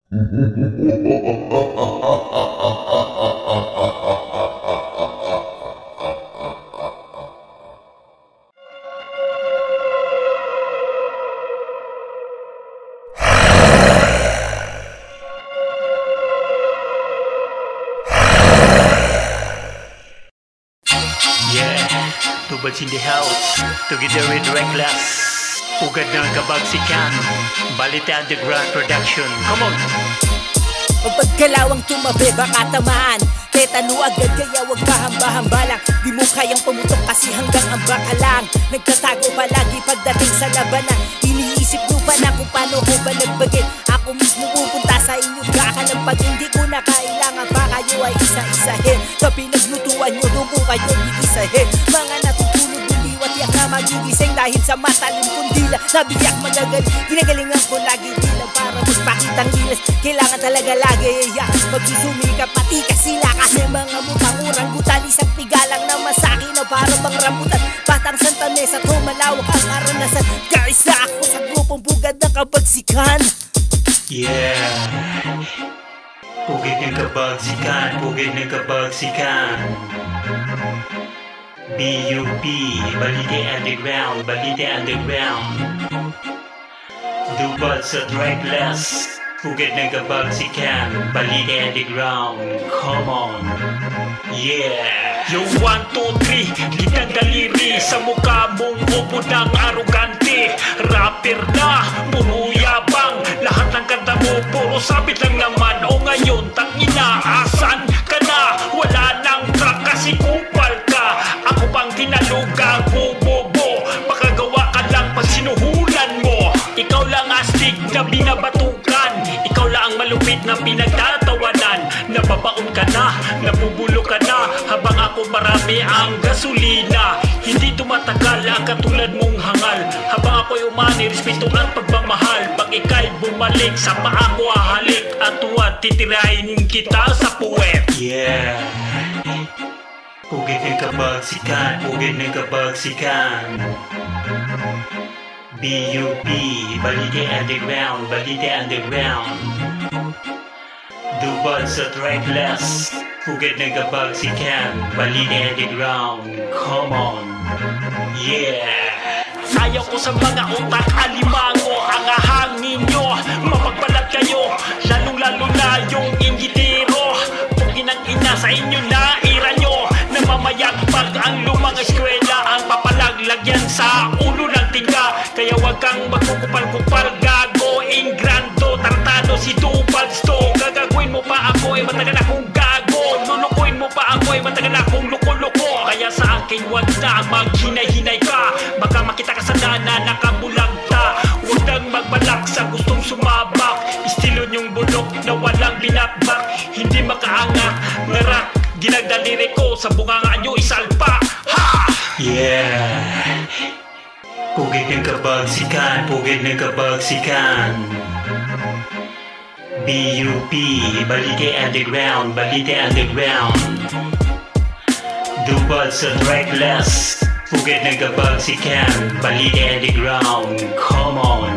Tubads in the house, together with Reckless. Ugad ng kabagsikan, Balite Underground Production. Come on! Pagpagkalawang tumabi, baka tamaan. Tetano agad, kaya wag mahamba-hamba lang. Di mo kayang pumutok kasi hanggang ang baka lang. Nagtatago palagi pagdating sa labanan. Iniisip nyo ba na kung paano ko ba nagbagay? Ako mismo pupunta sa inyo, baka lang pag hindi ko na kailangan pa kayo ay isa-isahin. Sa pinaglutuan nyo, doon po kayo iisahin. Mga natutulog buliwat yak na magigising dahil sa matalim kundila. Nabiyak magagal, ginagalingan ko lagi bilang para magpakitang gilas. Kailangan talaga lagi magsusumikap pati kasila. Kasi mga mutang urang-gutan, isang pigalang naman sa'kin na para bang rambutan. Batang Santa Mesa to, malawak ang karanasan. Kaisa ako sa grupong bugad ng kabagsikan. Yeah, pugid ng kabagsikan, pugid ng kabagsikan. BUP, Balite Underground, Balite Underground. Tubads at Reckless, pugid ng kabagsikan, Balite Underground. Come on, yeah. Yung 1, 2, 3, litang daliri sa mukha mong upo ng arugante. Rapper na, puro yabang, lahat ng kanta mo puro sabit lang naman. O ngayon, tangina, asan ka na? Wala nang track kasi kupal ka. Ako pang tinaluga, bobo, makagawa ka lang pag sinuhulan mo. Ikaw lang astig na binabatukan, ikaw lang ang malupit na pinagtatawanan. Nababaon ka na, nabubulo ka na, habang ako marami ang gasolina. Hindi tumatagal ang katulad mong hangal, habang ako'y umani, respeto at pagmamahal. Pag ika'y bumalik, sa paa ko ahalik, at tuwad titirahin kita sa puwet. Yeah, pugid ng kabagsikan, pugid ng kabagsikan. BUP, Balite Underground, Balite Underground. Tubads at Reckless, pugid ng kabagsikan, Balite Underground. Come on, yeah. Ayaw ko sa mga utak alimango, ang ahangin nyo, mapagbalat kayo, lalong-lalo na yung inggitero. Pugin ang ina sa inyo na ira nyo, namamayagpag ang lumang eskwela, ang papalaglagyan sa ulo ng tiga. Kaya wag kang magkukupal-kupal, gago, ingrando, tartado si Tubads to. Gagagawin mo pa ako ay matagal akong gago, lulukuin mo pa ako ay matagal akong loko-loko. Kaya sa akin wag na maghinay-hinay ka, baka makita ka sa dana nakabulagta. Huwag nang magbalak sa gustong sumabak, estilo nyong bulok na walang binakbak. Hindi makaangat na rock, ginagdaliri ko sa bunganga nyo isalpa. Ha! Yeah, pugid ng kabagsikan, pugid ng kabagsikan. BUP, Balite Underground, Balite Underground. Tubads at Reckless, pugid ng kabagsikan, Balite Underground. Come on.